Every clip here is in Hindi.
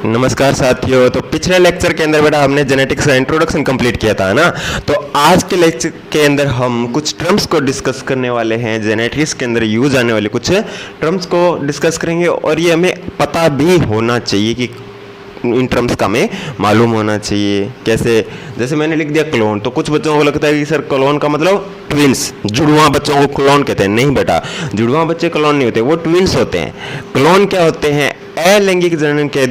नमस्कार साथियों। तो पिछले लेक्चर के अंदर बेटा हमने जेनेटिक्स का इंट्रोडक्शन कंप्लीट किया था ना। तो आज के लेक्चर के अंदर हम कुछ टर्म्स को डिस्कस करने वाले हैं। जेनेटिक्स के अंदर यूज आने वाले कुछ टर्म्स को डिस्कस करेंगे और ये हमें पता भी होना चाहिए कि इन टर्म्स का हमें मालूम होना चाहिए। कैसे? जैसे मैंने लिख दिया क्लोन, तो कुछ बच्चों को लगता है कि सर क्लोन का मतलब ट्विंस, जुड़वा बच्चों को क्लोन कहते हैं। नहीं बेटा, जुड़वा बच्चे क्लोन नहीं होते, वो ट्विंस होते हैं। क्लोन क्या होते हैं? अलैंगिक जनन के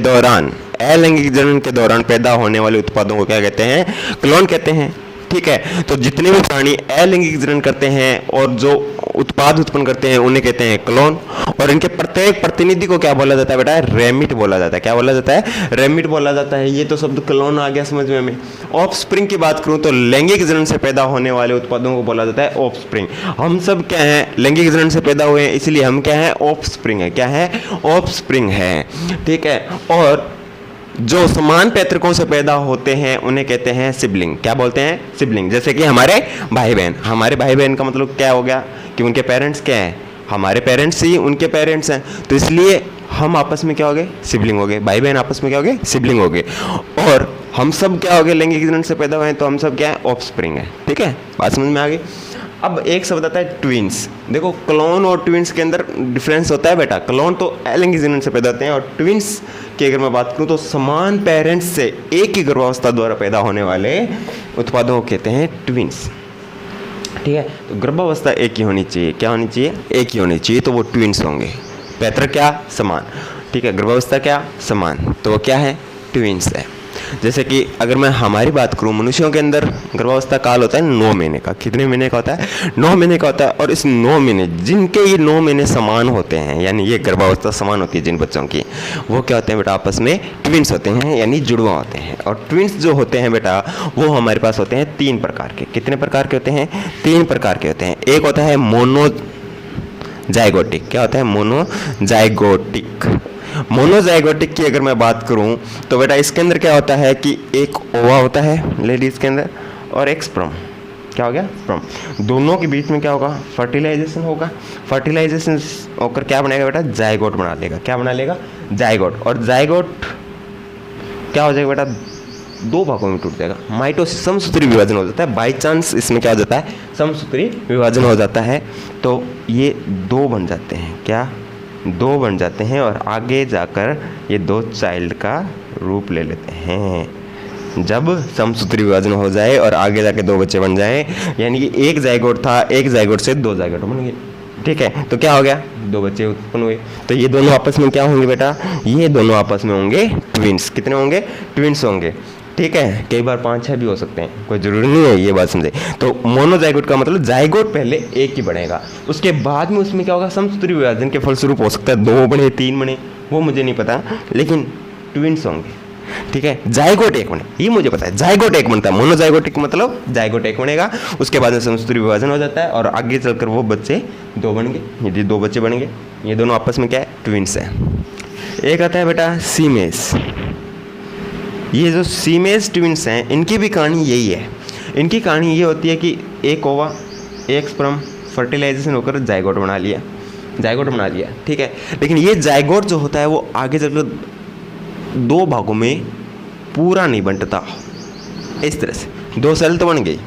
दौरान पैदा होने वाले उत्पादों को क्या कहते हैं? क्लोन कहते हैं। ठीक है, तो जितने भी प्राणी अलैंगिक जनन करते हैं और जो उत्पाद उत्पन्न करते हैं उन्हें कहते हैं क्लोन। और इनके प्रत्येक प्रतिनिधि को क्या बोला जाता है बेटा? रेमिट बोला जाता है। क्या बोला जाता है? रेमिट बोला जाता है। ये तो शब्द क्लोन आ गया समझ में हमें। ऑफस्प्रिंग की बात करूं तो लैंगिक जनन से पैदा होने वाले उत्पादों को बोला जाता है ऑफस्प्रिंग। हम सब क्या है? लैंगिक जनन से पैदा हुए हैं, इसलिए हम क्या है? ऑफस्प्रिंग है। क्या है? ऑफस्प्रिंग है। ठीक है, और जो समान पैतृकों से पैदा होते हैं उन्हें कहते हैं सिबलिंग। क्या बोलते हैं? सिबलिंग। जैसे कि हमारे भाई बहन। हमारे भाई बहन का मतलब क्या हो गया कि उनके पेरेंट्स क्या है? हमारे पेरेंट्स ही उनके पेरेंट्स हैं, तो इसलिए हम आपस में क्या हो गए? सिबलिंग हो गए। भाई बहन आपस में क्या हो गए? सिबलिंग हो गए। और हम सब क्या हो गए? लैंगिक जनन से पैदा हुए हैं, तो हम सब क्या है? ऑफस्प्रिंग है। ठीक है, बात समझ में आ गई। अब एक शब्द आता है ट्विंस। देखो, क्लोन और ट्विंस के अंदर डिफरेंस होता है बेटा। क्लोन तो अलैंगिक जनन से पैदा होते हैं, और ट्विंस की अगर मैं बात करूं तो समान पेरेंट्स से एक ही गर्भावस्था द्वारा पैदा होने वाले उत्पादों को कहते हैं ट्विंस। ठीक है, तो गर्भावस्था एक ही होनी चाहिए। क्या होनी चाहिए? एक ही होनी चाहिए, तो वो ट्विंस होंगे। पैतृक क्या? समान। ठीक है, गर्भावस्था क्या? समान, तो वो क्या है? ट्विंस है। जैसे कि अगर मैं हमारी बात करूं, मनुष्यों के अंदर गर्भावस्था काल होता है 9 महीने का। कितने महीने का होता है? 9 महीने का होता है। और इस 9 महीने, जिनके ये 9 महीने समान होते हैं, यानी ये गर्भावस्था समान होती है जिन बच्चों की, वो क्या होते हैं बेटा? आपस में ट्विंस होते हैं, यानी जुड़वा होते हैं। और ट्विंस जो होते हैं बेटा, वो हमारे पास होते हैं 3 प्रकार के। कितने प्रकार के होते हैं? 3 प्रकार के होते हैं। एक होता है मोनोजाइगोटिक। क्या होता है? मोनोजाइगोटिक। मोनोजाइगोटिक की अगर मैं बात करूं तो बेटा इसके अंदर क्या होता है कि एक ओवा होता है लेडीज के अंदर और एक स्पर्म। क्या हो गया? स्पर्म। दोनों के बीच में क्या होगा? फर्टिलाइजेशन होगा। फर्टिलाइजेशन होकर क्या बनेगा बेटा? जाइगोट बना लेगा। क्या बना लेगा? जाइगोट। और जाइगोट क्या हो जाएगा बेटा? 2 भागों में टूट जाएगा। माइटोसिस, समसूत्री विभाजन हो जाता है। बाई चांस इसमें क्या हो जाता है? समसूत्री विभाजन हो जाता है, तो ये 2 बन जाते हैं। क्या? 2 बन जाते हैं, और आगे जाकर ये 2 चाइल्ड का रूप ले लेते हैं। जब समसूत्री विभाजन हो जाए और आगे जाके 2 बच्चे बन जाएं, यानी कि एक जाइगोट था, एक जाइगोट से 2 जाइगोट बन गए। ठीक है, तो क्या हो गया? 2 बच्चे उत्पन्न हुए। तो ये दोनों आपस में क्या होंगे बेटा? ये दोनों आपस में होंगे ट्विंस। कितने होंगे? ट्विंस होंगे। ठीक है, कई बार 5-6 भी हो सकते हैं, कोई जरूरी नहीं है, ये बात समझे। तो मोनोजाइगोट का मतलब जाइगोट पहले एक ही बढ़ेगा, उसके बाद में उसमें क्या होगा? समसूत्री विभाजन के फलस्वरूप हो सकता है 2 बने, 3 बने, वो मुझे नहीं पता, लेकिन ट्विंस होंगे। ठीक है, जाइगोट एक बने, ये मुझे पता है। जाइगोट एक बनता है, मोनोजाइगोटिक मतलब जाइगोट एक बनेगा, उसके बाद में समसूत्री विभाजन हो जाता है, और आगे चलकर वो बच्चे 2 बन गए। यदि 2 बच्चे बन गए, ये दोनों आपस में क्या है? ट्विंस है। एक आता है बेटा सीमेस। ये जो सीमेज ट्विंस हैं, इनकी भी कहानी यही है। इनकी कहानी ये होती है कि एक ओवा, एक स्पर्म फर्टिलाइजेशन होकर जाइगोट बना लिया। ठीक है, लेकिन ये जाइगोट जो होता है वो आगे चलकर 2 भागों में पूरा नहीं बंटता। इस तरह से 2 सेल तो बन गई,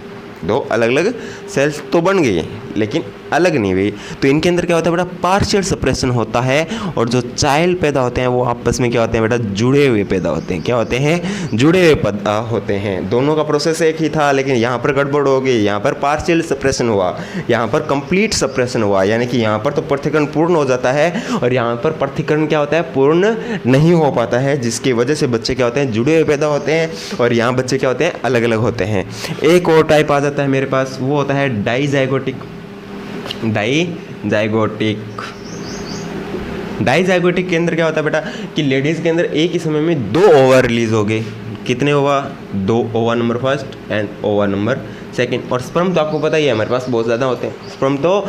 2 अलग अलग सेल्स तो बन गई, लेकिन अलग नहीं हुई। तो इनके अंदर क्या होता है बेटा? पार्शियल सेपरेशन होता है, और जो चाइल्ड पैदा होते हैं वो आपस में क्या होते हैं बेटा? जुड़े हुए पैदा होते हैं। क्या होते हैं? जुड़े हुए पैदा होते हैं। दोनों का प्रोसेस एक ही था, लेकिन यहाँ पर गड़बड़ हो गई, यहाँ पर पार्शियल सेपरेशन हुआ, यहाँ पर कंप्लीट सेपरेशन हुआ, यानी कि यहाँ पर तो पृथक्करण पूर्ण हो जाता है, और यहाँ पर पृथक्करण क्या होता है? पूर्ण नहीं हो पाता है, जिसकी वजह से बच्चे क्या होते हैं? जुड़े हुए पैदा होते हैं, और यहाँ बच्चे क्या होते हैं? अलग अलग होते हैं। एक और टाइप आ जाता है मेरे पास, वो होता है डाईजाइगोटिक। डाईजाइगोटिक के अंदर क्या होता है बेटा? कि लेडीज के अंदर एक ही समय में 2 ओवा रिलीज हो गए। कितने ओवा? 2 ओवा नंबर फर्स्ट एंड ओवा नंबर सेकंड। और स्पर्म तो आपको पता ही है हमारे पास बहुत ज़्यादा होते हैं। स्पर्म तो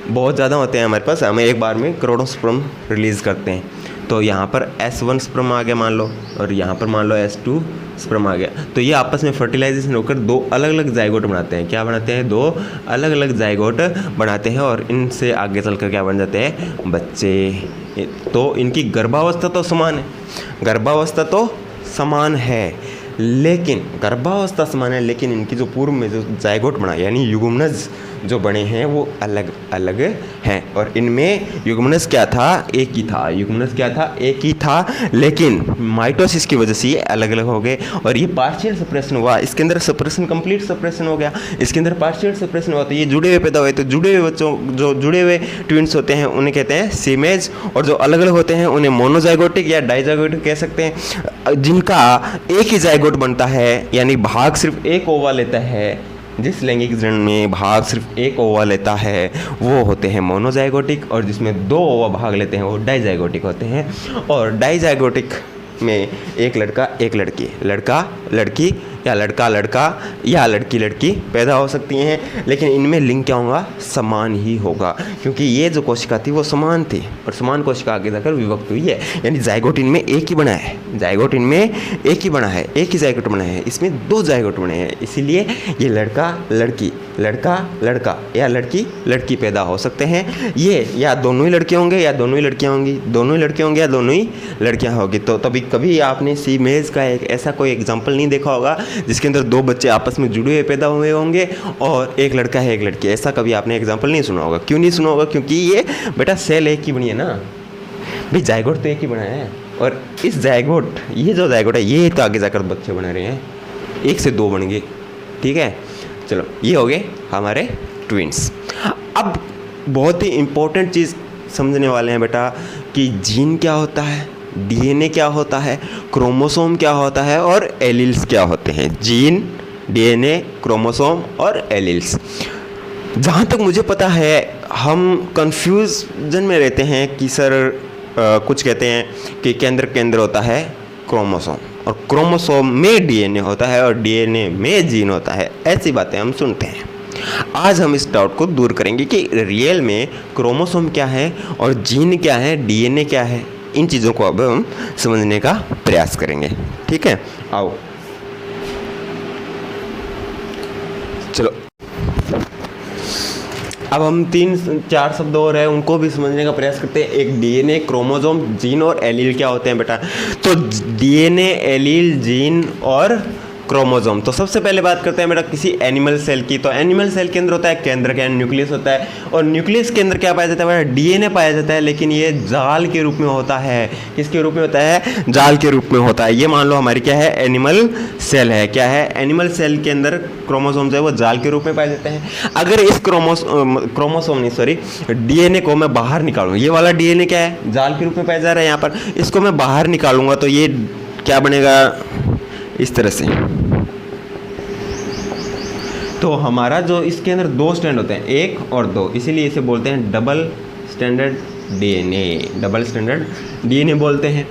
बहुत ज़्यादा होते हैं हमारे पास, हमें एक बार में करोड़ों स्पर्म रिलीज़ करते हैं। तो यहाँ पर S1 स्पर्म आ गया मान लो, और यहाँ पर मान लो S2 स्पर्म आ गया। तो ये आपस में फर्टिलाइजेशन होकर दो अलग अलग जाइगोट बनाते हैं। क्या बनाते हैं? दो अलग अलग जाइगोट बनाते हैं, और इनसे आगे चलकर क्या बन जाते हैं? बच्चे। तो इनकी गर्भावस्था तो समान है, गर्भावस्था तो समान है, लेकिन गर्भावस्था समान है, लेकिन इनकी जो पूर्व में जो जाइगोट बना यानी युग्मनज जो बने हैं वो अलग अलग हैं। और इनमें युग्मनज क्या था? एक ही था। युग्मनज क्या था? एक ही था, लेकिन माइटोसिस की वजह से ये अलग अलग हो गए, और ये पार्शियल सेपरेशन हुआ। इसके अंदर सेपरेशन, कंप्लीट सेपरेशन हो गया, इसके अंदर पार्शियल सेपरेशन हुआ। तो ये जुड़े हुए पैदा हुए। तो जुड़े हुए बच्चों, जो जुड़े हुए ट्विंस होते हैं उन्हें कहते हैं सिमेज, और जो अलग अलग होते हैं उन्हें मोनोजाइगोटिक या डाइजाइगोटिक कह सकते हैं। जिनका एक ही जाइगोट बनता है यानी भाग सिर्फ एक ओवा लेता है, जिस लैंगिक जनन में भाग सिर्फ एक ओवा लेता है वो होते हैं मोनोजाइगोटिक, और जिसमें दो ओवा भाग लेते हैं वो डाइजाइगोटिक होते हैं। और डाइजाइगोटिक में एक लड़का एक लड़की, लड़का लड़की या लड़का लड़का या लड़की लड़की पैदा हो सकती हैं, लेकिन इनमें लिंग क्या होगा? समान ही होगा, क्योंकि ये जो कोशिका थी वो समान थी, और समान कोशिका आगे जाकर विभक्त हुई है। यानी जाइगोट इनमें एक ही बना है, जाइगोट इनमें एक ही बना है, एक ही जाइगोट बना है, इसमें दो जाइगोट बने हैं। इसीलिए ये लड़का लड़की, लड़का लड़का या लड़की लड़की पैदा हो सकते हैं। ये या दोनों ही लड़के होंगे या दोनों ही लड़कियाँ होंगी, दोनों ही लड़के होंगे या दोनों ही लड़कियाँ होगी। तो तभी कभी आपने सीमेज का एक ऐसा कोई एग्जाम्पल नहीं देखा होगा जिसके अंदर दो बच्चे आपस में जुड़े हुए पैदा हुए होंगे और एक लड़का है एक लड़की, ऐसा कभी आपने एग्जाम्पल नहीं सुना होगा। क्यों नहीं सुना होगा? क्योंकि ये बेटा सेल एक ही बनी है ना भाई, जाइगोट तो एक ही बना है, और इस जाइगोट, ये जो जाइगोट है ये तो आगे जाकर बच्चे बना रहे हैं, एक से दो बन गए। ठीक है, चलो ये हो गए हमारे ट्विंस। अब बहुत ही इम्पोर्टेंट चीज़ समझने वाले हैं बेटा कि जीन क्या होता है, डीएनए क्या होता है, क्रोमोसोम क्या होता है और एलील्स क्या होते हैं। जीन, डीएनए, क्रोमोसोम और एलील्स। जहाँ तक मुझे पता है हम कंफ्यूजन में रहते हैं कि सर कुछ कहते हैं कि केंद्र होता है क्रोमोसोम, और क्रोमोसोम में डीएनए होता है और डीएनए में जीन होता है, ऐसी बातें हम सुनते हैं। आज हम इस डाउट को दूर करेंगे कि रियल में क्रोमोसोम क्या है और जीन क्या है, डीएनए क्या है। इन चीज़ों को अब हम समझने का प्रयास करेंगे। ठीक है, आओ चलो अब हम 3-4 शब्द और हैं उनको भी समझने का प्रयास करते हैं। एक डीएनए, क्रोमोसोम, जीन और एलील क्या होते हैं बेटा। तो डीएनए, एलील, जीन और क्रोमोसोम। तो सबसे पहले बात करते हैं बेटा किसी एनिमल सेल की। तो एनिमल सेल के अंदर होता है केंद्र, क्या न्यूक्लियस होता है, और न्यूक्लियस के अंदर क्या पाया जाता है बेटा? डीएनए पाया जाता है, लेकिन ये जाल के रूप में होता है। किसके रूप में होता है? जाल के रूप में होता है। ये मान लो हमारी क्या है? एनिमल सेल है। क्या है? एनिमल सेल के अंदर क्रोमोसोम जो है वो जाल के रूप में पाए जाते हैं। अगर इस क्रोमोसोम नहीं सॉरी डीएनए को मैं बाहर निकालूँ, ये वाला डीएनए क्या है? जाल के रूप में पाया जा रहा है यहाँ पर, इसको मैं बाहर निकालूंगा तो ये क्या बनेगा? इस तरह से। तो हमारा जो इसके अंदर दो स्ट्रैंड होते हैं, एक और दो, इसीलिए इसे बोलते हैं double standard DNA, double standard DNA बोलते हैं।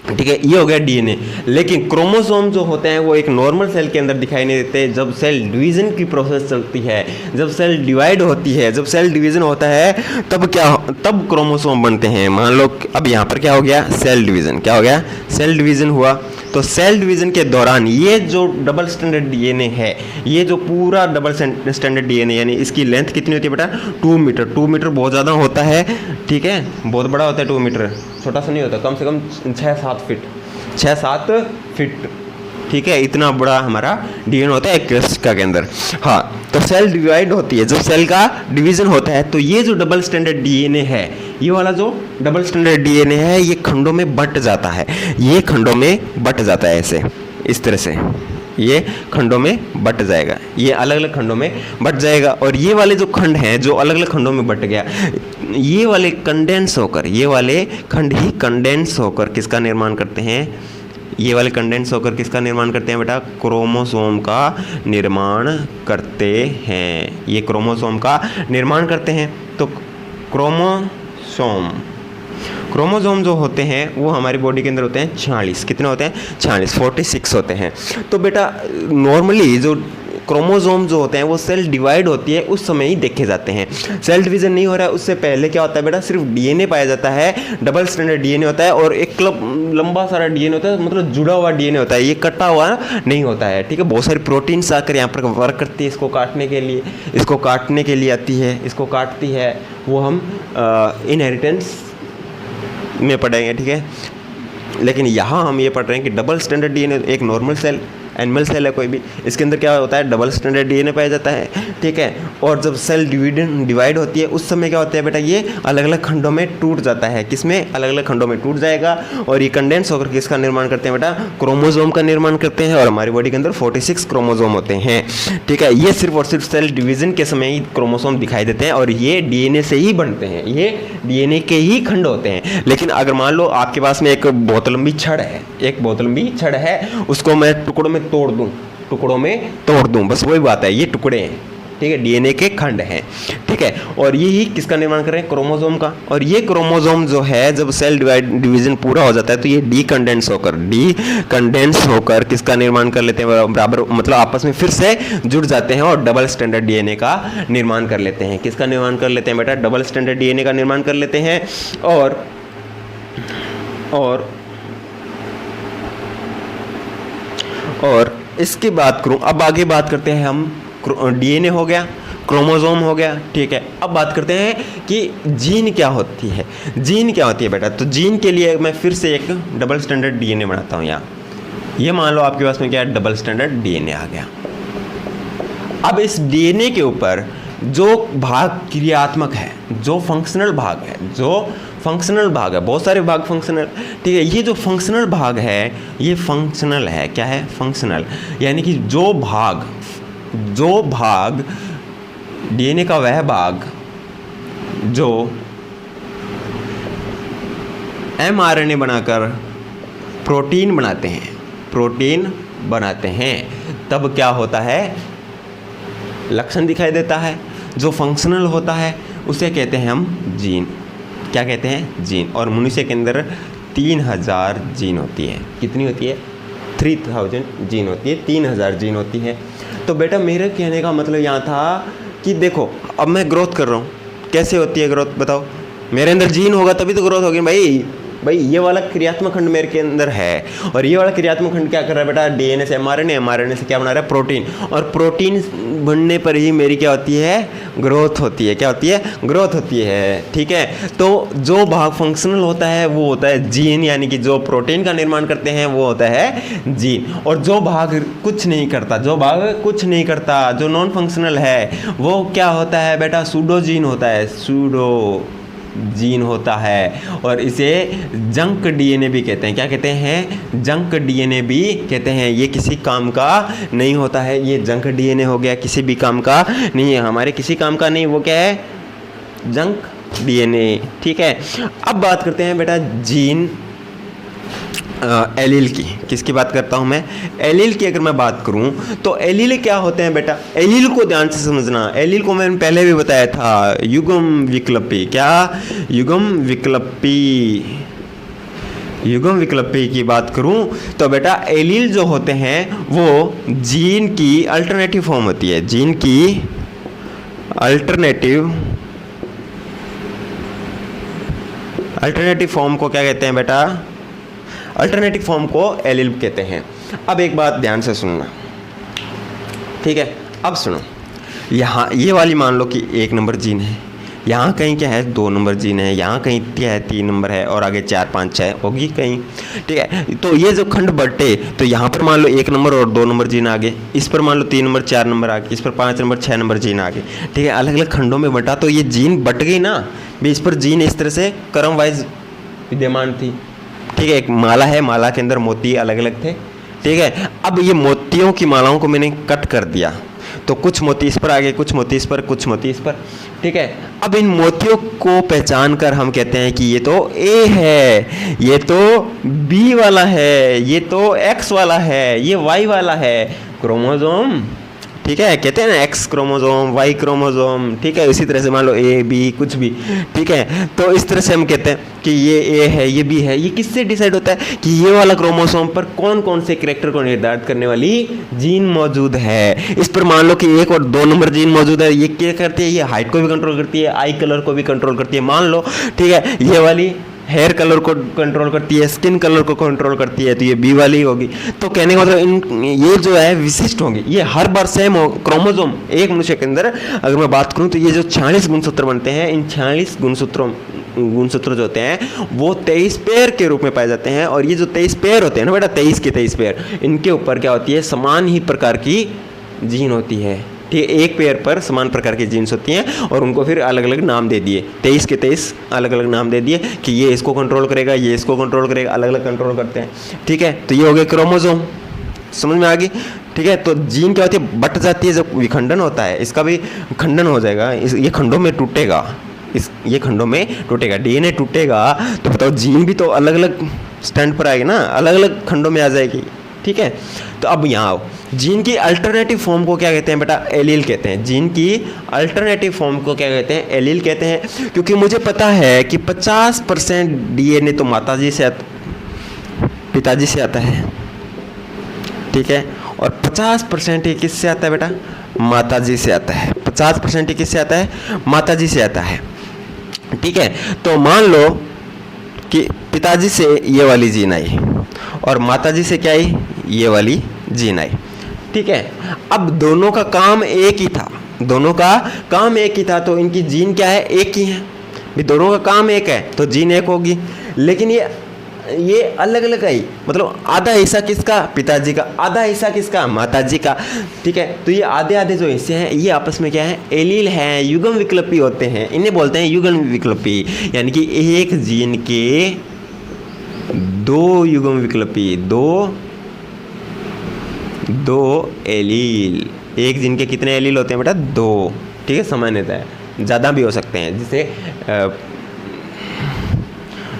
ठीक है, ये हो गया डीएनए। लेकिन क्रोमोसोम जो होते हैं वो एक नॉर्मल सेल के अंदर दिखाई नहीं देते। जब सेल डिवीजन की प्रोसेस चलती है, जब सेल डिवाइड होती है, जब सेल डिवीजन होता है, तब क्रोमोसोम बनते हैं। मान लो अब यहाँ पर क्या हो गया? Cell division. क्या हो गया? सेल डिवीजन हुआ। तो सेल डिवीजन के दौरान ये जो डबल स्टैंडर्ड डीएनए है, ये जो पूरा डबल स्टैंडर्ड डीएनए, यानी इसकी लेंथ कितनी होती है बेटा? 2 मीटर। 2 मीटर बहुत ज़्यादा होता है। ठीक है, बहुत बड़ा होता है 2 मीटर, छोटा सा नहीं होता। कम से कम 6-7 फीट, 6-7 फीट। ठीक है, इतना बड़ा हमारा डीएनए होता है एक कोशिका के अंदर। हाँ, तो सेल डिवाइड होती है, जब सेल का डिवीजन होता है तो ये जो डबल स्टैंडर्ड डीएनए है, ये वाला जो डबल स्टैंडर्ड डीएनए है, ये खंडों में बंट जाता है। ये खंडों में बंट जाता है ऐसे, इस तरह से ये खंडों में बंट जाएगा, ये अलग अलग खंडों में बंट जाएगा। और ये वाले जो खंड हैं जो अलग अलग खंडों में बंट गया, ये वाले कंडेंस होकर, ये वाले खंड ही कंडेंस होकर किसका निर्माण करते हैं? ये वाले कंडेंस होकर किसका निर्माण करते हैं बेटा? क्रोमोसोम का निर्माण करते हैं। ये क्रोमोसोम का निर्माण करते हैं। तो क्रोमोसोम जो होते हैं वो हमारी बॉडी के अंदर होते हैं 46। कितने होते हैं? 46, 46 होते हैं। तो बेटा नॉर्मली जो क्रोमोसोम जो होते हैं वो सेल डिवाइड होती है उस समय ही देखे जाते हैं। सेल डिवीजन नहीं हो रहा है उससे पहले क्या होता है बेटा, सिर्फ डीएनए पाया जाता है, डबल स्टैंडर्ड डीएनए होता है और एक लंबा सारा डीएनए होता है, मतलब जुड़ा हुआ डीएनए होता है, ये कटा हुआ नहीं होता है। ठीक है, बहुत सारी प्रोटीन्स आकर यहाँ पर वर्क करती है इसको काटने के लिए, इसको काटने के लिए आती है, इसको काटती है, वो हम इनहेरिटेंस में पढ़ेंगे। ठीक है, लेकिन यहाँ हम ये पढ़ रहे हैं कि डबल स्टैंडर्ड डीएनए, एक नॉर्मल सेल, एनिमल सेल है कोई भी, इसके अंदर क्या होता है, डबल स्टैंडर्ड डीएनए पाया जाता है। ठीक है, और जब सेल डिवाइड होती है उस समय क्या होता है बेटा, ये अलग अलग खंडों में टूट जाता है। किसमें, अलग अलग खंडों में टूट जाएगा और ये कंडेंस होकर किसका निर्माण करते हैं बेटा, क्रोमोसोम का निर्माण करते हैं। और हमारी बॉडी के अंदर 46 क्रोमोसोम होते हैं। ठीक है, ये सिर्फ और सिर्फ सेल डिवीजन के समय ही क्रोमोसोम दिखाई देते हैं और ये डीएनए से ही बनते हैं, ये डीएनए के ही खंड होते हैं। लेकिन अगर मान लो आपके पास में एक बहुत लंबी छड़ है, एक बहुत लंबी छड़ है, उसको मैं टुकड़ों में तोड़ दूं, बस वही बात है, ये टुकड़े हैं। ठीक है, डीएनए के खंड हैं। ठीक है, और यही किसका निर्माण कर रहे हैं, क्रोमोसोम का। और ये क्रोमोसोम जो है जब सेल डिवीजन पूरा हो जाता है तो ये डीकंडेंस होकर किसका निर्माण कर लेते हैं, बराबर, मतलब आपस में फिर से जुड़ जाते हैं और डबल स्टैंडर्ड डीएनए का निर्माण कर लेते हैं। किसका निर्माण कर लेते हैं बेटा, डबल स्टैंडर्ड डीएनए का निर्माण कर लेते हैं। और इसकी बात करूं, अब आगे बात करते हैं हम, डीएनए हो गया, क्रोमोसोम हो गया। ठीक है, अब बात करते हैं कि जीन क्या होती है। जीन क्या होती है बेटा, तो जीन के लिए मैं फिर से एक डबल स्टैंडर्ड डीएनए बनाता हूं यहाँ। ये मान लो आपके पास में क्या है, डबल स्टैंडर्ड डीएनए आ गया। अब इस डीएनए के ऊपर जो भाग क्रियात्मक है, जो फंक्शनल भाग है, बहुत सारे भाग फंक्शनल। ठीक है, ये जो फंक्शनल भाग है ये फंक्शनल है, क्या है, फंक्शनल, यानी कि जो भाग डीएनए का वह भाग जो एमआरएनए बनाकर प्रोटीन बनाते हैं, तब क्या होता है, लक्षण दिखाई देता है। जो फंक्शनल होता है उसे कहते हैं हम जीन। क्या कहते हैं, जीन। और मनुष्य के अंदर 3000 जीन होती है। कितनी होती है, 3000 जीन होती है, 3000 जीन होती है। तो बेटा मेरे कहने का मतलब यहाँ था कि देखो, अब मैं ग्रोथ कर रहा हूँ, कैसे होती है ग्रोथ बताओ, मेरे अंदर जीन होगा तभी तो ग्रोथ होगी भाई। ये वाला क्रियात्मक खंड मेरे के अंदर है और ये वाला क्रियात्मक खंड क्या कर रहा है बेटा, डीएनए से एमआरएनए से क्या बना रहा है, प्रोटीन। और प्रोटीन बनने पर ही मेरी क्या होती है, ग्रोथ होती है। क्या होती है, ग्रोथ होती है। ठीक है, तो जो भाग फंक्शनल होता है वो होता है जीन, यानी कि जो प्रोटीन का निर्माण करते हैं वो होता है जीन। और जो भाग कुछ नहीं करता, जो नॉन फंक्शनल है, वो क्या होता है बेटा, सूडो जीन होता है। और इसे जंक डीएनए भी कहते हैं। क्या कहते हैं, जंक डीएनए भी कहते हैं। ये किसी काम का नहीं होता है, ये जंक डीएनए हो गया, किसी भी काम का नहीं है, हमारे किसी काम का नहीं, वो क्या है, जंक डीएनए। ठीक है, अब बात करते हैं बेटा जीन एलील की। किसकी बात करता हूँ मैं, एलील की। अगर मैं बात करूँ तो एलील क्या होते हैं बेटा, एलील को ध्यान से समझना। एलील को मैंने पहले भी बताया था, युग्म विकल्पी। क्या, युग्म विकल्पी की बात करूं तो बेटा एलील जो होते हैं वो जीन की अल्टरनेटिव फॉर्म होती है। जीन की अल्टरनेटिव फॉर्म को क्या कहते हैं बेटा, अल्टरनेटिव फॉर्म को एलील कहते हैं। अब एक बात ध्यान से सुनना, ठीक है। अब सुनो, यहाँ ये वाली मान लो कि 1 नंबर जीन है, यहाँ कहीं क्या है 2 नंबर जीन है, यहाँ कहीं क्या है 3 नंबर है, और आगे 4 5 6 होगी कहीं, ठीक है। तो ये जो खंड बटे, तो यहाँ पर मान लो 1 नंबर और 2 नंबर जीन आगे, इस पर मान लो 3 नंबर 4 नंबर आगे, इस पर 5 नंबर 6 नंबर जीन आगे, ठीक है। अलग अलग खंडों में बटा, तो ये जीन बट गई ना भी, इस पर जीन इस तरह से क्रम वाइज विद्यमान थी, ठीक है। एक माला है, माला के अंदर मोती अलग अलग थे, ठीक है। अब ये मोतियों की मालाओं को मैंने कट कर दिया, तो कुछ मोती इस पर आ गए, कुछ मोती इस पर, कुछ मोती इस पर, ठीक है। अब इन मोतियों को पहचान कर हम कहते हैं कि ये तो ए है, ये तो बी वाला है, ये तो एक्स वाला है, ये वाई वाला है। क्रोमोसोम ठीक है, कहते हैं ना एक्स क्रोमोसोम, वाई क्रोमोसोम, ठीक है, इसी तरह से मान लो ए बी कुछ भी, ठीक है, तो इस तरह से हम कहते हैं कि ये ए है, ये बी है। ये किससे डिसाइड होता है कि ये वाला क्रोमोसोम पर कौन कौन से कैरेक्टर को निर्धारित करने वाली जीन मौजूद है। इस पर मान लो कि 1 और 2 नंबर जीन मौजूद है। ये क्या करती है, ये हाइट को भी कंट्रोल करती है, आई कलर को भी कंट्रोल करती है, मान लो, ठीक है, ये वाली हेयर कलर को कंट्रोल करती है, स्किन कलर को कंट्रोल करती है, तो ये बी वाली होगी। तो कहने का मतलब इन ये जो है विशिष्ट होंगी, ये हर बार सेम हो। क्रोमोसोम एक मनुष्य के अंदर अगर मैं बात करूं तो ये जो 46 गुणसूत्र बनते हैं, इन 46 गुणसूत्र जो होते हैं वो 23 पेयर के रूप में पाए जाते हैं। और ये जो 23 पेयर होते हैं ना बेटा, 23 के 23 पेयर, इनके ऊपर क्या होती है, समान ही प्रकार की जीन होती है। ठीक है, एक पेयर पर समान प्रकार की जीन्स होती हैं और उनको फिर अलग अलग नाम दे दिए, 23 के 23 अलग अलग नाम दे दिए कि ये इसको कंट्रोल करेगा, ये इसको कंट्रोल करेगा, अलग अलग कंट्रोल करते हैं। ठीक है, तो ये हो गए क्रोमोसोम, समझ में आ गई। ठीक है, तो जीन क्या होती है, बट जाती है, जब विखंडन होता है इसका भी खंडन हो जाएगा, ये खंडों में टूटेगा, ये खंडों में टूटेगा, डीएनए टूटेगा, तो बताओ जीन भी तो अलग अलग स्टैंड पर आएगी ना, अलग अलग खंडों में आ जाएगी। ठीक है, तो अब यहाँ आओ, जीन की अल्टरनेटिव फॉर्म को क्या कहते हैं बेटा, एलील कहते हैं। जीन की अल्टरनेटिव फॉर्म को क्या कहते हैं, एलील कहते हैं। क्योंकि मुझे पता है कि 50% डीएनए तो माताजी से पिताजी से आता है, ठीक है, और 50% ये किससे आता है बेटा, माताजी से आता है। 50% ये किससे आता है, माताजी से आता है। ठीक है, तो मान लो कि पिताजी से ये वाली जीन आई और माताजी से क्या आई, ये वाली जीन आई। ठीक है, अब दोनों का काम एक ही था, दोनों का काम एक ही था, तो इनकी जीन क्या है, एक ही है। भी दोनों का काम एक है तो जीन एक होगी, लेकिन ये अलग अलग आई, मतलब आधा हिस्सा किसका, पिताजी का, आधा हिस्सा किसका, माताजी का। ठीक है, तो ये आधे आधे जो हिस्से हैं ये आपस में क्या है, एलील हैं, युग्म विकल्पी होते हैं, इन्हें बोलते हैं युग्म विकल्पी। यानी कि एक जीन के 2 युग्म विकल्पी, दो एलील। एक जीन के कितने एलील होते हैं बेटा, 2। ठीक है, सामान्यतः है, ज़्यादा भी हो सकते हैं, जिसे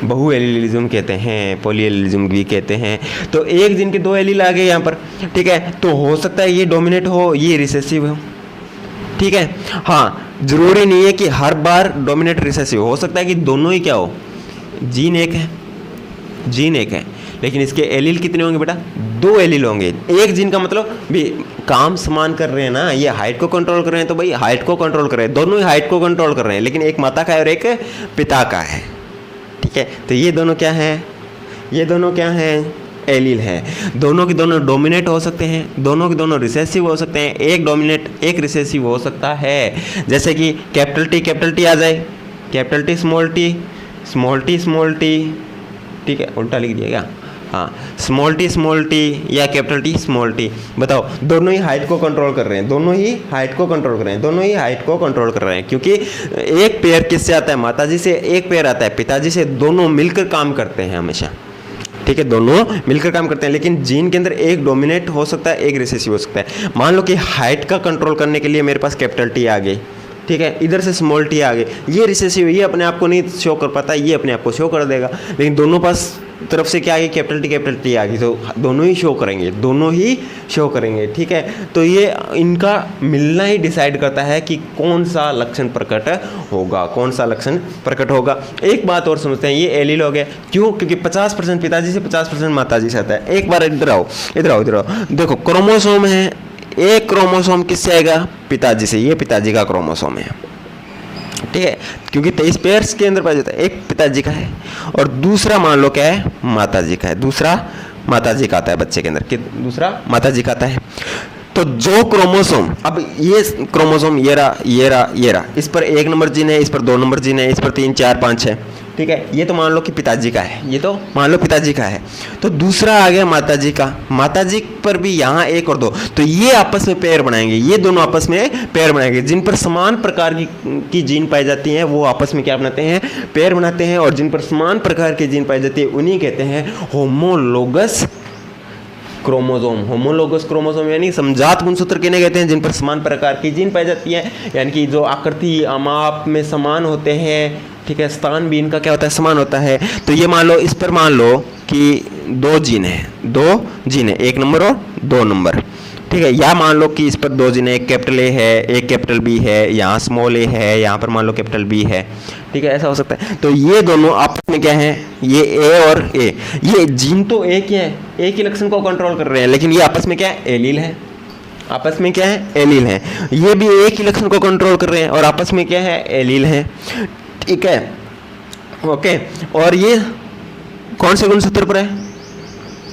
बहु एलीलिज्म कहते हैं, पॉली एलीलिज्म भी कहते हैं। तो एक जीन के 2 एलील आ गए यहाँ पर। ठीक है, तो हो सकता है ये डोमिनेट हो, ये रिसेसिव हो। ठीक है, हाँ, जरूरी नहीं है कि हर बार डोमिनेट रिसेसिव, हो सकता है कि दोनों ही क्या हो, जीन एक है, जीन एक है, लेकिन इसके एलील कितने होंगे बेटा, 2 एलील होंगे। एक जीन का मतलब भी काम समान कर रहे हैं ना, ये हाइट को कंट्रोल कर रहे हैं तो भाई हाइट को कंट्रोल कर रहे हैं, दोनों ही हाइट को कंट्रोल कर रहे हैं, लेकिन एक माता का है और एक पिता का है। ठीक है, तो ये दोनों क्या हैं, ये दोनों क्या हैं, एलील है। दोनों के दोनों डोमिनेट हो सकते हैं, दोनों के दोनों रिसेसिव हो सकते हैं, एक डोमिनेट एक रिसेसिव हो सकता है। जैसे कि कैपिटल टी आ जाए, capital T small T, small T, ठीक है, उल्टा लिख दिया क्या, हाँ, स्मॉल टी या कैपिटल टी स्मॉल टी। बताओ, दोनों ही हाइट को कंट्रोल कर रहे हैं, दोनों ही हाइट को कंट्रोल कर रहे हैं, दोनों ही हाइट को कंट्रोल कर रहे हैं। क्योंकि एक पेयर किससे आता है, माताजी से, एक पेयर आता है पिताजी से, दोनों मिलकर काम करते हैं हमेशा। ठीक है, दोनों मिलकर काम करते हैं, लेकिन जीन के अंदर एक डोमिनेट हो सकता है, एक रिसेसिव हो सकता है। मान लो कि हाइट का कंट्रोल करने के लिए मेरे पास कैपिटल टी आ गई, ठीक है, इधर से स्मॉल टी आ गई, ये रिसेसिव, ये अपने आप को नहीं शो कर पाता, ये अपने आप को शो कर देगा। लेकिन दोनों पास तरफ से क्या आ गई, कैपिटल टी आ गई, तो दोनों ही शो करेंगे, दोनों ही शो करेंगे। ठीक है, तो ये इनका मिलना ही डिसाइड करता है कि कौन सा लक्षण प्रकट होगा, कौन सा लक्षण प्रकट होगा। एक बात और समझते हैं, ये एलील हो गया, क्यों, क्योंकि 50% पिताजी से, 50% माताजी से आता है। एक बार इधर आओ, देखो क्रोमोसोम है, एक क्रोमोसोम किससे आएगा, पिताजी से, ये पिताजी का क्रोमोसोम है। ठीक है, क्योंकि 23 पेयर्स के अंदर पाया जाता है, एक पिताजी का है और दूसरा मान लो क्या है, माताजी का है, दूसरा माताजी का आता है बच्चे के अंदर, कि दूसरा माताजी का आता है। तो जो क्रोमोसोम, अब ये क्रोमोसोम ये रहा, इस पर 1 नंबर जीन है, इस पर 2 नंबर जीन है, इस पर 3 4 5 6, ठीक है, ये तो मान लो कि पिताजी का है, ये तो मान लो पिताजी का है। तो दूसरा आ गया माताजी का, माताजी पर भी यहाँ 1 और 2, तो ये आपस में पेयर बनाएंगे, ये दोनों आपस में पेयर बनाएंगे। जिन पर समान प्रकार की जीन पाई जाती हैं वो आपस में क्या बनाते हैं, पेयर बनाते हैं, और जिन पर समान प्रकार की जीन पाई जाती है उन्हीं कहते हैं होमोलोगस क्रोमोसोम। होमोलोगस क्रोमोसोम यानी समजात गुणसूत्र किन्हें कहते हैं, जिन पर समान प्रकार की जीन पाई जाती है, यानी कि जो आकृति माप में समान होते हैं। ठीक है, स्थान भी इनका क्या होता है, समान होता है। तो ये मान लो, इस पर मान लो कि 2 जीन है, 2 जीन है, 1 नंबर और 2 नंबर। ठीक है। या मान लो कि इस पर दो जीन है, एक कैपिटल ए है, एक कैपिटल बी है, यहाँ स्मॉल ए है, यहाँ पर मान लो कैपिटल बी है। ठीक है, ऐसा हो सकता है। तो ये दोनों आपस में क्या है, ये ए और ए, ये जीन तो एक ही है, एक ही लक्षण को कंट्रोल कर रहे हैं, लेकिन ये आपस में क्या है, एलील है। आपस में क्या है, एलील है। ये भी एक ही लक्षण को कंट्रोल कर रहे हैं और आपस में क्या है, एलील है। ठीक है, ओके। और ये कौन से गुणसूत्र पर है,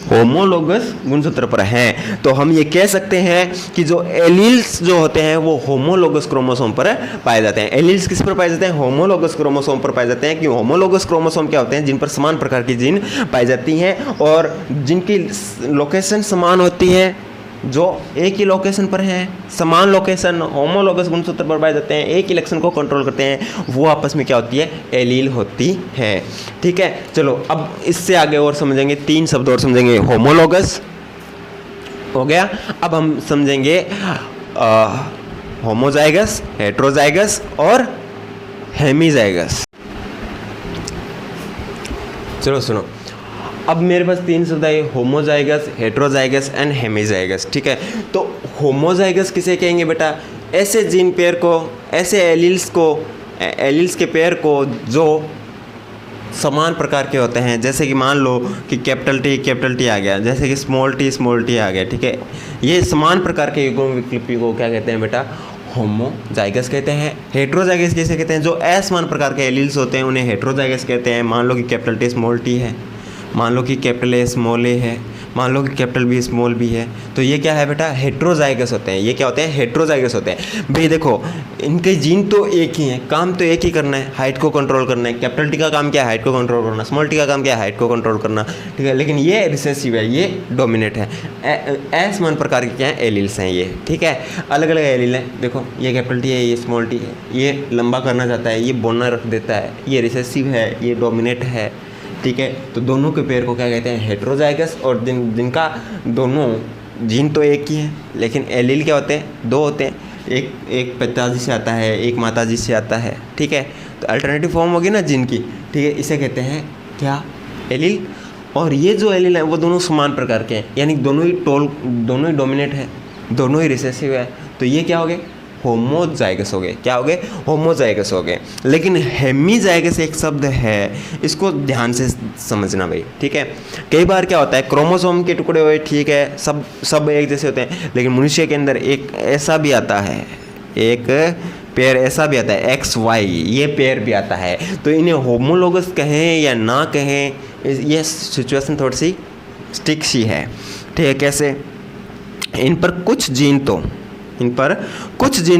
होमोलोगस गुणसूत्र पर है। तो हम ये कह सकते हैं कि जो एलील्स जो होते हैं वो होमोलोगस क्रोमोसोम पर पाए जाते हैं। एलील्स किस पर पाए जाते हैं, होमोलोगस क्रोमोसोम पर पाए जाते हैं। कि होमोलोगस क्रोमोसोम क्या होते हैं, जिन पर समान प्रकार की जीन पाई जाती हैं और जिनकी लोकेशन समान होती है, जो एक ही लोकेशन पर हैं, समान लोकेशन, होमोलोगस गुणसूत्र पर पाए जाते हैं, एक ही लक्षण को कंट्रोल करते हैं, वो आपस में क्या होती है, एलील होती है। ठीक है, चलो अब इससे आगे और समझेंगे, 3 शब्द और समझेंगे। होमोलोगस हो गया, अब हम समझेंगे होमोजाइगस, हेट्रोजाइगस और हेमीजाइगस। चलो सुनो, अब मेरे पास 3 शब्द है, होमोजाइगस, हेट्रोजाइगस एंड हेमीजाइगस। ठीक है, तो होमोजाइगस किसे कहेंगे बेटा, ऐसे जीन पेयर को, ऐसे एलील्स के पेयर को जो समान प्रकार के होते हैं। जैसे कि मान लो कि कैपिटल टी आ गया, जैसे कि स्मॉल टी आ गया। ठीक है, ये समान प्रकार के युग्म विकल्पी को क्या कहते हैं बेटा, होमोजाइगस कहते हैं। हेट्रोजाइगस किसे कहते हैं, जो असमान प्रकार के एलील्स होते हैं उन्हें हेट्रोजाइगस कहते हैं। मान लो कि कैपिटल टी स्मॉल टी है, मान लो कि कैपिटल ए स्मॉल ए है, मान लो कि कैपिटल बी स्मॉल बी है, तो ये क्या है बेटा, हेट्रोजाइगस होते हैं। ये क्या होते हैं, हेट्रोजाइगस होते हैं। भाई देखो, इनके जीन तो एक ही हैं, काम तो एक ही करना है, हाइट को कंट्रोल करना है। कैपिटल टी का काम क्या है, हाइट को कंट्रोल करना। स्मॉल टी का काम क्या है, हाइट को कंट्रोल करना। ठीक है, लेकिन ये रिसेसिव है, ये डोमिनेट है। असमान प्रकार के क्या है, एलील्स हैं ये। ठीक है, अलग अलग एलील हैं। देखो, ये कैपिटल टी है, ये स्मॉल टी है, ये लंबा करना चाहता है, ये बोलना रख देता है, ये रिसेसिव है, ये डोमिनेट है। ठीक है, तो दोनों के पेयर को क्या कहते हैं, हेट्रोजाइगस। और जिनका दोनों जीन तो एक ही है, लेकिन एलील क्या होते हैं, 2 होते हैं। एक पिताजी से आता है, एक माताजी से आता है। ठीक है, तो अल्टरनेटिव फॉर्म होगी ना जीन की। ठीक है, इसे कहते हैं क्या, एलील। और ये जो एलील है वो दोनों समान प्रकार के हैं, यानी दोनों ही डोमिनेट है, दोनों ही रिसेसिव है। तो ये क्या हो गए, होमोजाइगस हो गए। क्या हो गए, होमोजाइगस हो गए। लेकिन हेमीजाइगस एक शब्द है, इसको ध्यान से समझना भाई। ठीक है, कई बार क्या होता है, क्रोमोसोम के टुकड़े हुए, ठीक है, सब एक जैसे होते हैं, लेकिन मनुष्य के अंदर एक ऐसा भी आता है, एक पेयर ऐसा भी आता है, XY, ये पेयर भी आता है। तो इन्हें होमोलोगस कहें या ना कहें, ये सिचुएशन थोड़ी सी स्टिक सी है। ठीक है, कैसे, इन पर कुछ जीन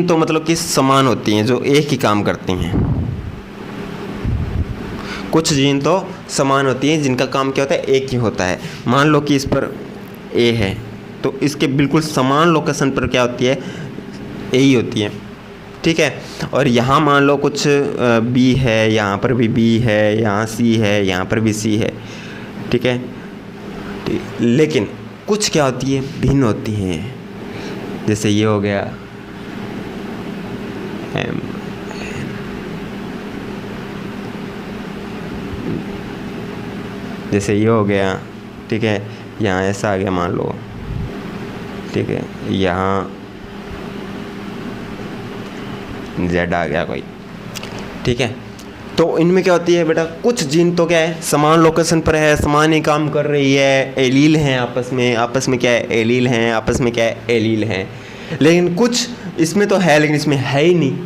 तो मतलब कि समान होती हैं, जो एक ही काम करती हैं। कुछ जीन तो समान होती हैं जिनका काम क्या होता है, एक ही होता है। मान लो कि इस पर ए है, तो इसके बिल्कुल समान लोकेशन पर क्या होती है, ए ही होती है। ठीक है, और यहाँ मान लो कुछ बी है, यहाँ पर भी बी है, यहाँ सी है, यहाँ पर भी सी है। ठीक है, लेकिन कुछ क्या होती है, भिन्न होती हैं। जैसे ये हो गया जैसे ये हो गया। ठीक है, यहाँ ऐसा आ गया मान लो। ठीक है, यहाँ Z आ गया कोई। ठीक है, तो इनमें क्या होती है बेटा, कुछ जीन तो क्या है, समान लोकेशन पर है, समान ही काम कर रही है, एलील हैं आपस में क्या है, एलील हैं आपस में, क्या है, एलील हैं। लेकिन कुछ इसमें तो है, लेकिन इसमें है ही नहीं।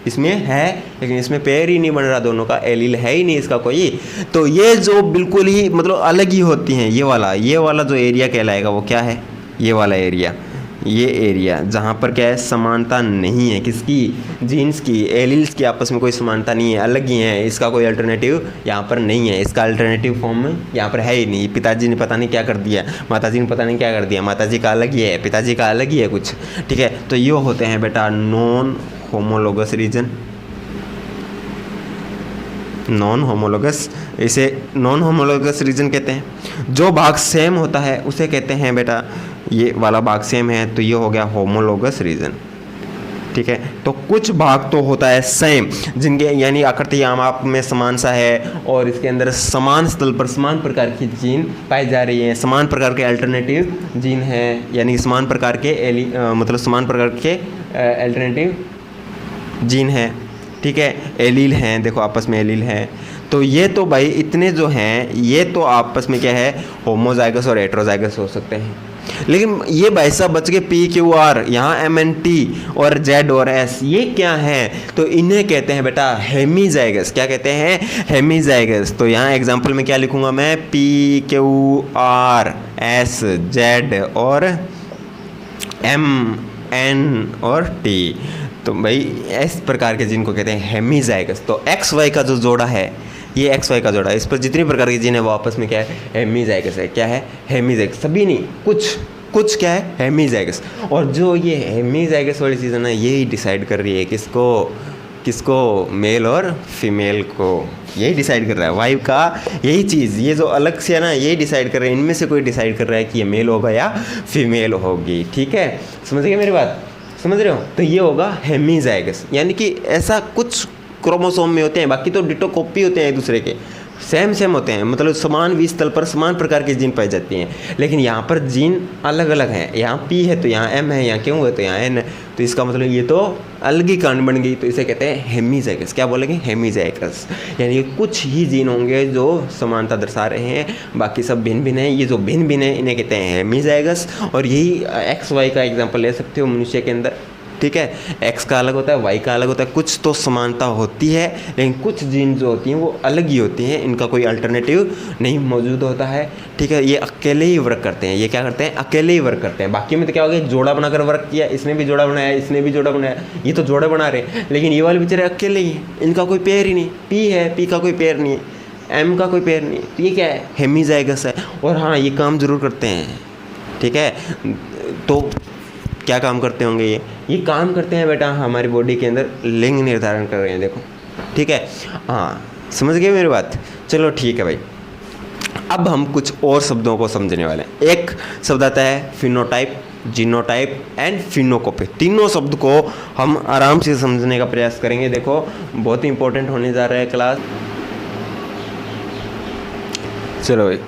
इसमें है लेकिन इसमें पेयर ही नहीं बन रहा दोनों का, एलील है ही नहीं इसका कोई। तो ये जो बिल्कुल ही मतलब अलग ही होती हैं, ये वाला जो एरिया कहलाएगा वो क्या है, ये वाला एरिया, ये एरिया जहाँ पर क्या है, समानता नहीं है किसकी, जीन्स की, एलील्स की आपस में कोई समानता नहीं है, अलग ही है। इसका कोई अल्टरनेटिव यहाँ पर नहीं है, इसका अल्टरनेटिव फॉर्म यहाँ पर है ही नहीं। पिताजी ने पता नहीं क्या कर दिया, माताजी ने पता नहीं क्या कर दिया, माताजी का अलग ही है, पिताजी का अलग ही है कुछ। ठीक है, तो ये होते हैं बेटा non homologous region. Non homologous, इसे नॉन होमोलोगस रीजन कहते हैं। जो भाग सेम होता है उसे कहते हैं बेटा, ये वाला भाग सेम है तो ये हो गया होमोलोगस रीजन। ठीक है। तो कुछ भाग तो होता है सेम, जिनके यानी आकृति आप में समान सा है और इसके अंदर समान स्थल पर समान प्रकार की जीन पाई जा रही है, समान प्रकार के अल्टरनेटिव जीन हैं, यानी समान प्रकार के मतलब समान प्रकार के अल्टरनेटिव जीन हैं, ठीक है। एलील हैं, देखो आपस में एलील हैं। तो ये तो भाई इतने जो हैं ये तो आपस में क्या है, होमोजाइगस और हेटेरोजाइगस हो सकते हैं। लेकिन ये भाई साहब बच के पी क्यू आर, यहाँ एम एन टी और जेड और एस, ये क्या है? तो इन्हें कहते हैं बेटा हेमीजाइगस। क्या कहते हैं? हेमीजाइगस। तो यहाँ एग्जांपल में क्या लिखूंगा मैं? P Q R S Z और एम एन और टी। तो भाई इस प्रकार के जिनको कहते हैं हेमीजाइगस। तो एक्स वाई का जो जोड़ा है, ये एक्स वाई का जोड़ा है, इस पर जितनी प्रकार के जीन है वो आपस में क्या है? हेमीजाइगस है। क्या है? हेमीजाइगस। सभी नहीं, कुछ क्या है? हेमीजाइगस। और जो ये हेमीजाइगस वाली चीज़ है ना, यही डिसाइड कर रही है किसको मेल और फीमेल को, यही डिसाइड कर रहा है। वाइफ का यही चीज़, ये जो अलग से है ना, यही डिसाइड कर रहे हैं। इनमें से कोई डिसाइड कर रहा है कि ये मेल होगा या फीमेल होगी, ठीक है। समझ गए मेरी बात? समझ रहे हो? तो ये होगा हेमीजाइगस, यानी कि ऐसा कुछ क्रोमोसोम में होते हैं, बाकी तो डिटो कॉपी होते हैं एक दूसरे के, सेम होते हैं, मतलब समान विस्थल पर समान प्रकार के जीन पाई जाती हैं। लेकिन यहाँ पर जीन अलग अलग हैं, यहाँ पी है तो यहाँ एम है, यहाँ क्यों है तो यहाँ एन है। तो इसका मतलब ये तो अलग ही कांड बन गई। तो इसे कहते हैं हेमीजाइगस। क्या बोलेंगे? हेमीजाइगस। यानी कुछ ही जीन होंगे जो समानता दर्शा रहे हैं, बाकी सब भिन्न भिन्न हैं। ये जो भिन्न भिन्न है इन्हें कहते हैं हेमीजाइगस। और यही एक्स वाई का एग्जाम्पल ले सकते हो मनुष्य के अंदर, ठीक है। एक्स का अलग होता है, वाई का अलग होता है। कुछ तो समानता होती है, लेकिन कुछ जीन जो होती हैं वो अलग ही होती हैं, इनका कोई अल्टरनेटिव नहीं मौजूद होता है, ठीक है। ये अकेले ही वर्क करते हैं। ये क्या करते हैं? अकेले ही वर्क करते हैं। बाकी में तो क्या हो गया, जोड़ा बनाकर वर्क किया, इसने भी जोड़ा बनाया, इसने भी जोड़ा बनाया, ये तो जोड़े बना रहे हैं। लेकिन ये वाले बेचारे अकेले ही, इनका कोई पेयर ही नहीं। पी है, पी का कोई पेयर नहीं है, एम का कोई पेयर नहीं है। तो ये क्या है? हेमीजाइगस है। और हाँ, ये काम ज़रूर करते हैं, ठीक है। तो क्या काम करते होंगे ये काम करते हैं बेटा हमारी बॉडी के अंदर लिंग निर्धारण कर रहे हैं, देखो, ठीक है। हाँ, समझ गए मेरी बात? चलो ठीक है भाई। अब हम कुछ और शब्दों को समझने वाले हैं। एक शब्द आता है फिनोटाइप, जीनोटाइप एंड फिनोकॉपी। तीनों शब्द को हम आराम से समझने का प्रयास करेंगे। देखो बहुत ही इंपॉर्टेंट होने जा रहा है क्लास। चलो भाई,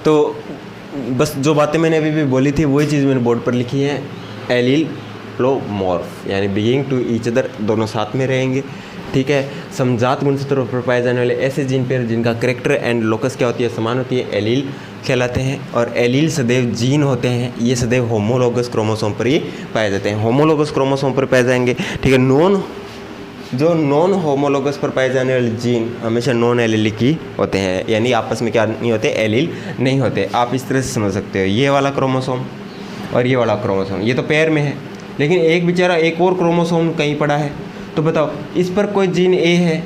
तो बस जो बातें मैंने अभी भी बोली थी वही चीज़ मैंने बोर्ड पर लिखी है। एलील प्लोमॉर्फ यानी बिगिंग टू ईच अदर, दोनों साथ में रहेंगे, ठीक है। समजात गुणसूत्रों पर पाए जाने वाले ऐसे जीन पेयर जिनका करेक्टर एंड लोकस क्या होती है? समान होती है, एलील कहलाते हैं। और एलील सदैव जीन होते हैं, ये सदैव होमोलोगस क्रोमोसोम पर ही पाए जाते हैं, होमोलोगस क्रोमोसोम पर पाए जाएंगे, ठीक है। नॉन होमोलोगस पर पाए जाने वाले जीन हमेशा नॉन एलीलिक ही होते हैं, यानी आपस में क्या नहीं होते? एलील नहीं होते। आप इस तरह से समझ सकते हो, ये वाला क्रोमोसोम और ये वाला क्रोमोसोम ये तो पेयर में है, लेकिन एक बेचारा एक और क्रोमोसोम कहीं पड़ा है। तो बताओ इस पर कोई जीन ए है,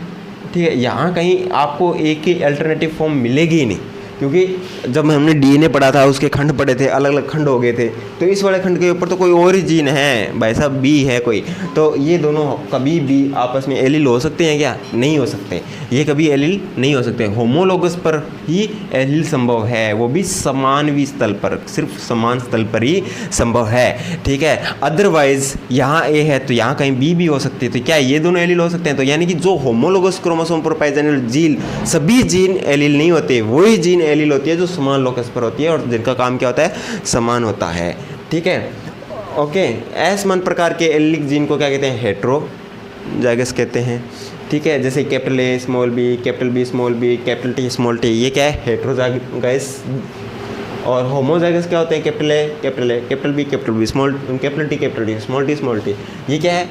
ठीक है। यहाँ कहीं आपको ए की अल्टरनेटिव फॉर्म मिलेगी ही नहीं, क्योंकि जब हमने डीएनए पढ़ा था उसके खंड पड़े थे, अलग अलग खंड हो गए थे। तो इस वाले खंड के ऊपर तो कोई और ही जीन है भाई साहब, बी है कोई। तो ये दोनों कभी भी आपस में एलील हो सकते हैं क्या? नहीं हो सकते, ये कभी एलील नहीं हो सकते। होमोलोगस पर ही एलील संभव है, वो भी समान स्थल पर, सिर्फ समान स्थल पर ही संभव है, ठीक है। अदरवाइज यहाँ ए है तो यहाँ कहीं बी भी हो सकती है। तो क्या ये दोनों एलील हो सकते हैं? तो यानी कि जो होमोलोगस क्रोमोसोम पर पाए जाने वाले जीन, सभी जीन एलील नहीं होते, वही जीन एलील होती है जो समान लोकस पर होती है और जिनका काम क्या होता है? समान होता है, ठीक है। ओके, असमान प्रकार के एलीलिक जीन को क्या कहते हैं? हेटेरोजाइगस कहते हैं, ठीक है। जैसे capital A small B, capital B small B, capital T small T, ये क्या है? हेटेरोजाइगस। और होमोजाइगस क्या होते हैं? Capital A, capital B small, capital T small T, ये क्या है?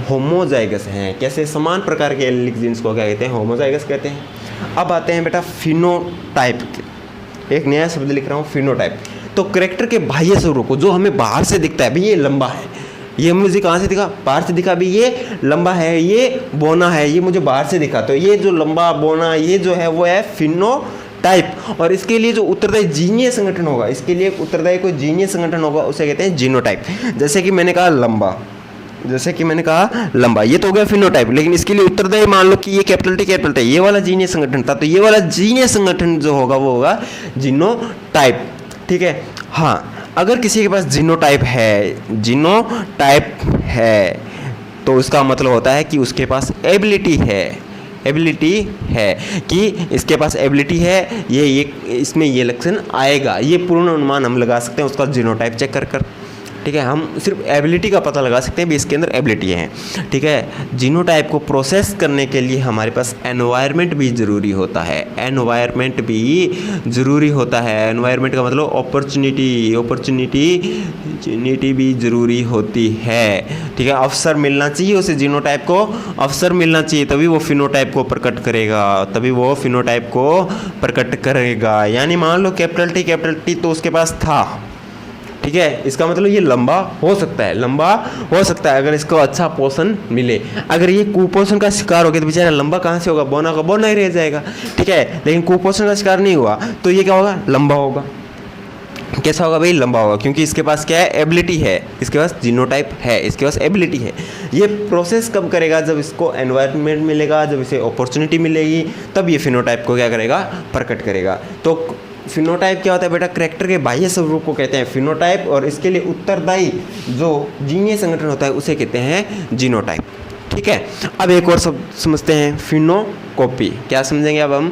होमोजाइगस हैं। कैसे? समान प्रकार के एलीलिक जीन्स को क्या कहते हैं? होमोजाइगस कहते हैं। अब आते हैं बेटा फिनोटाइप, एक नया शब्द लिख रहा हूँ, फिनोटाइप। तो करेक्टर के बाह्य स्वरूप को, जो हमें बाहर से दिखता है, भाई ये लंबा है, ये मुझे कहाँ से दिखा? बाहर से दिखा। भाई ये लंबा है, ये बोना है, ये मुझे बाहर से दिखा। तो ये जो लंबा बोना ये जो है वो है फिनोटाइप। और इसके लिए जो उत्तरदायी जीनीय संगठन होगा, इसके लिए उत्तरदायी कोई जीनीय संगठन होगा, उसे कहते हैं जीनोटाइप। जैसे कि मैंने कहा लंबा, ये तो हो गया फिनोटाइप। लेकिन इसके लिए उत्तरदायी मान लो कि ये कैपिटल टी, ये वाला जीनीय संगठन था, तो ये वाला जीनीय संगठन जो होगा वो होगा जीनोटाइप, ठीक है। हाँ, अगर किसी के पास जीनोटाइप है तो उसका मतलब होता है कि उसके पास एबिलिटी है कि इसके पास एबिलिटी है, ये इसमें ये लक्षण आएगा। ये पूर्ण अनुमान हम लगा सकते हैं उसका जीनोटाइप चेक कर। ठीक है, हम सिर्फ एबिलिटी का पता लगा सकते हैं भी इसके अंदर एबिलिटी है। ठीक है, जीनोटाइप को प्रोसेस करने के लिए हमारे पास एनवायरनमेंट भी ज़रूरी होता है। एनवायरनमेंट का मतलब अपॉर्चुनिटी भी ज़रूरी होती है। ठीक है, अवसर मिलना चाहिए उसे, जीनोटाइप को अवसर मिलना चाहिए, तभी वो फिनोटाइप को प्रकट करेगा। यानी मान लो कैपिटल टी तो उसके पास था। ठीक है, इसका मतलब ये लंबा हो सकता है अगर इसको अच्छा पोषण मिले। अगर ये कुपोषण का शिकार हो गया तो बेचारा लंबा कहाँ से होगा, बोना का बोना ही रह जाएगा। ठीक है, लेकिन कुपोषण का शिकार नहीं हुआ तो ये क्या होगा, लंबा होगा। कैसा होगा भाई, लंबा होगा, क्योंकि इसके पास क्या है, एबिलिटी है, इसके पास जीनोटाइप है, इसके पास एबिलिटी है। ये प्रोसेस कब करेगा, जब इसको एनवायरनमेंट मिलेगा, जब इसे अपॉर्चुनिटी मिलेगी, तब ये फिनोटाइप को क्या करेगा, प्रकट करेगा। तो फिनोटाइप क्या होता है बेटा, कैरेक्टर के बाह्य स्वरूप को कहते हैं फिनोटाइप, और इसके लिए उत्तरदायी जो जीनीय संगठन होता है उसे कहते हैं जीनोटाइप। ठीक है, अब एक और शब्द समझते हैं, फिनोकॉपी। क्या समझेंगे अब हम,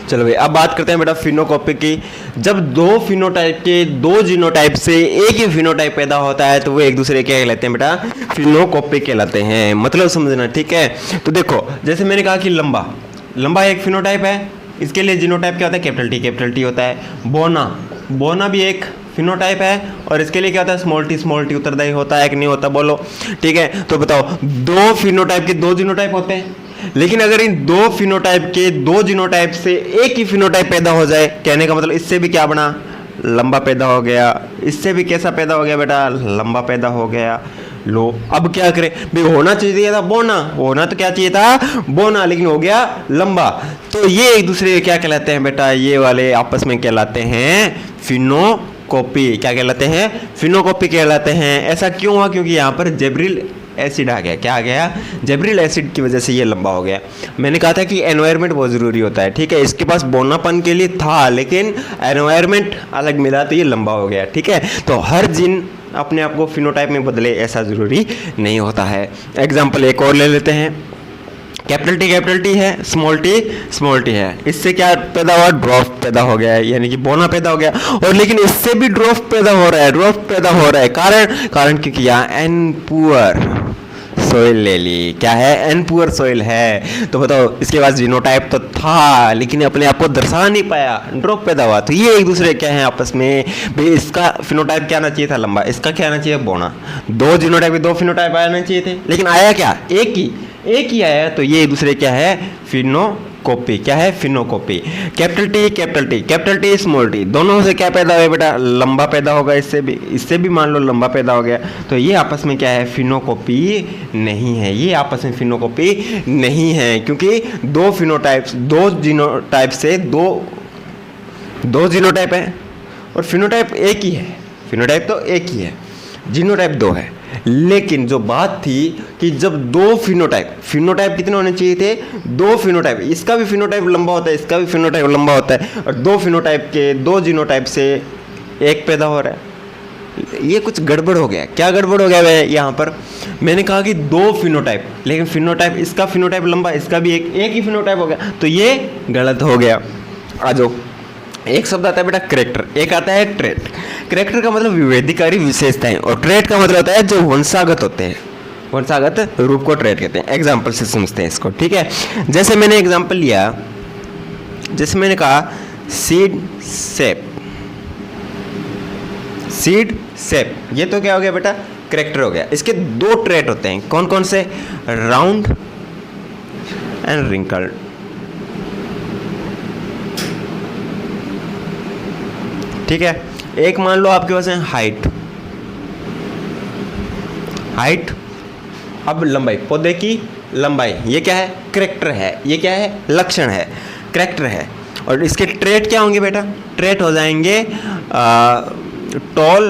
चलो भाई अब बात करते हैं बेटा फिनोकॉपी की। जब दो फिनोटाइप के दो जीनोटाइप से एक ही फिनोटाइप पैदा होता है तो वो एक दूसरे क्या कहलाते हैं बेटा, फिनोकॉपी कहलाते हैं। मतलब समझना, ठीक है। तो देखो जैसे मैंने कहा कि लंबा एक फिनोटाइप है, इसके लिए जीनोटाइप क्या होता है, कैपिटल टी होता है। बोना भी एक फिनोटाइप है, और इसके लिए क्या होता है, स्मॉल टी उत्तरदायी होता है कि नहीं होता, बोलो। ठीक है, तो बताओ, दो फिनोटाइप के दो जीनोटाइप होते हैं, लेकिन अगर इन दो फिनोटाइप के दो जीनोटाइप से एक ही फिनोटाइप पैदा हो जाए, कहने का मतलब इससे भी क्या बना, लंबा पैदा हो गया, इससे भी कैसा पैदा हो गया बेटा, लंबा पैदा हो गया। लो अब क्या करें भाई, होना चाहिए था बोना, लेकिन हो गया लंबा। तो ये एक दूसरे के क्या कहलाते हैं बेटा, ये वाले आपस में कहलाते हैं फिनोकॉपी। क्या कहलाते हैं, फिनोकॉपी कहलाते हैं। ऐसा क्यों हुआ, क्योंकि यहाँ पर जेब्रिल एसिड आ गया। क्या आ गया, जेब्रिल एसिड की वजह से ये लंबा हो गया। मैंने कहा था कि एनवायरनमेंट बहुत ज़रूरी होता है। ठीक है, इसके पास बोनापन के लिए था, लेकिन एनवायरनमेंट अलग मिला तो ये लंबा हो गया। ठीक है, तो हर जीन अपने आप को फिनोटाइप में बदले ऐसा ज़रूरी नहीं होता है। एग्जाम्पल एक और ले लेते हैं, कैपिटल टी है, स्मॉल टी है। इससे क्या पैदा हुआ, ड्रॉप पैदा हो गया है, यानी कि बोना पैदा हो गया। और लेकिन इससे भी ड्रॉप पैदा हो रहा है, कारण क्योंकि यहाँ एन पुअर सोइल ले ली। क्या है, एन पुअर सोइल है। तो बताओ, इसके पास जीनोटाइप तो था लेकिन अपने आप को दर्शा नहीं पाया, ड्रॉप पैदा हुआ। तो ये एक दूसरे क्या है आपस में, भाई इसका फिनोटाइप क्या आना चाहिए था, लंबा, इसका क्या आना चाहिए, बोना। दो जीनोटाइप दो फिनोटाइप आना चाहिए थे, लेकिन आया क्या, एक ही आया। तो ये एक दूसरे क्या है, फिनोकॉपी। क्या है, phenocopy. Capital T small T, दोनों से क्या पैदा हुआ बेटा, लंबा पैदा होगा। इससे भी मान लो लंबा पैदा हो गया। तो ये आपस में क्या है, फिनोकॉपी नहीं है। ये आपस में फिनोकॉपी नहीं है, क्योंकि दो जीनोटाइप से दो जीनोटाइप है, और फिनोटाइप एक ही है। फिनोटाइप तो एक ही है, जीनोटाइप दो है। लेकिन जो बात थी कि जब दो फिनोटाइप कितने होने चाहिए थे, दो फिनोटाइप, इसका भी फिनोटाइप लंबा होता है, इसका भी फिनोटाइप लंबा होता है, और दो फिनोटाइप के दो जीनोटाइप से एक पैदा हो रहा है। ये कुछ गड़बड़ हो गया। क्या गड़बड़ हो गया है यहाँ पर, मैंने कहा कि दो फिनोटाइप, लेकिन फिनोटाइप, इसका फिनोटाइप लंबा, इसका भी एक ही फिनोटाइप हो गया, तो ये गलत हो गया। आ जाओ, एक शब्द आता है बेटा करेक्टर, एक आता है ट्रेट। करेक्टर का मतलब विभेदकारी विशेषताएं, और ट्रेट का मतलब होता है जो वंशागत होते हैं, वंशागत रूप को ट्रेट कहते हैं। एग्जाम्पल से समझते हैं इसको। ठीक है, जैसे मैंने एग्जाम्पल लिया, जैसे मैंने कहा सीड शेप, ये तो क्या हो गया बेटा, करेक्टर हो गया। इसके दो ट्रेट होते हैं, कौन कौन से, राउंड एंड रिंकल्ड। ठीक है, एक मान लो आपके पास है हाइट, अब लंबाई, पौधे की लंबाई, ये क्या है, करेक्टर है। ये क्या है, लक्षण है, करेक्टर है। और इसके ट्रेट क्या होंगे बेटा, ट्रेट हो जाएंगे टॉल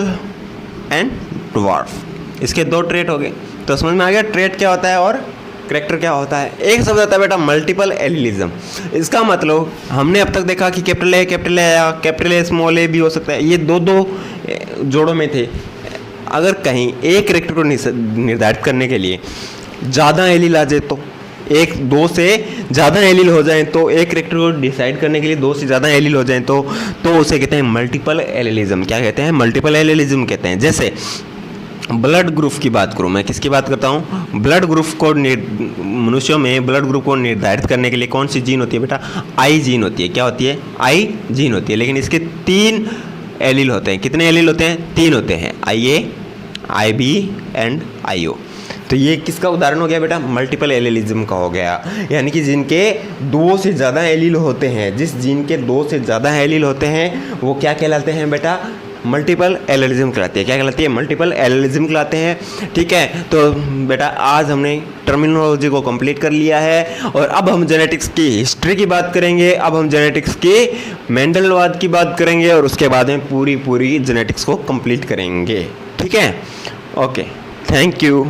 एंड ड्वार्फ। इसके दो ट्रेट हो गए, तो समझ में आ गया ट्रेट क्या होता है और करेक्टर क्या होता है। एक शब्द आता है बेटा मल्टीपल एलिलिज्म। इसका मतलब हमने अब तक देखा कि कैपिटल ए या कैपिटल ए स्मॉल ए भी हो सकता है, ये दो जोड़ों में थे। अगर कहीं एक कैरेक्टर को निर्धारित करने के लिए ज़्यादा एलील आ जाए तो, एक दो से ज़्यादा एलील हो जाए तो, एक कैरेक्टर को डिसाइड करने के लिए दो से ज़्यादा एलील हो जाए तो उसे कहते हैं मल्टीपल एलीलिज्म। क्या कहते हैं? मल्टीपल एलीलिज्म कहते हैं। जैसे ब्लड ग्रुप की बात करूं, मैं किसकी बात करता हूं? ब्लड ग्रुप को मनुष्यों में ब्लड ग्रुप को निर्धारित करने के लिए कौन सी जीन होती है बेटा? आई जीन होती है। क्या होती है? आई जीन होती है। लेकिन इसके 3 एलील होते हैं। कितने एलील होते हैं? 3 होते हैं, IA, IB एंड IO। तो ये किसका उदाहरण हो गया बेटा? मल्टीपल एलीलिज्म का हो गया। यानी कि जिनके 2 से ज़्यादा एलील होते हैं, जिस जीन के 2 से ज़्यादा एलील होते हैं वो क्या कहलाते हैं बेटा? मल्टीपल एलीलिज्म कहलाती है। क्या कहलाती है? मल्टीपल एलीलिज्म कहलाते हैं। ठीक है, तो बेटा आज हमने टर्मिनोलॉजी को कंप्लीट कर लिया है और अब हम जेनेटिक्स की हिस्ट्री की बात करेंगे। अब हम जेनेटिक्स की मेंडलवाद की बात करेंगे और उसके बाद में पूरी जेनेटिक्स को कंप्लीट करेंगे। ठीक है, ओके, थैंक यू।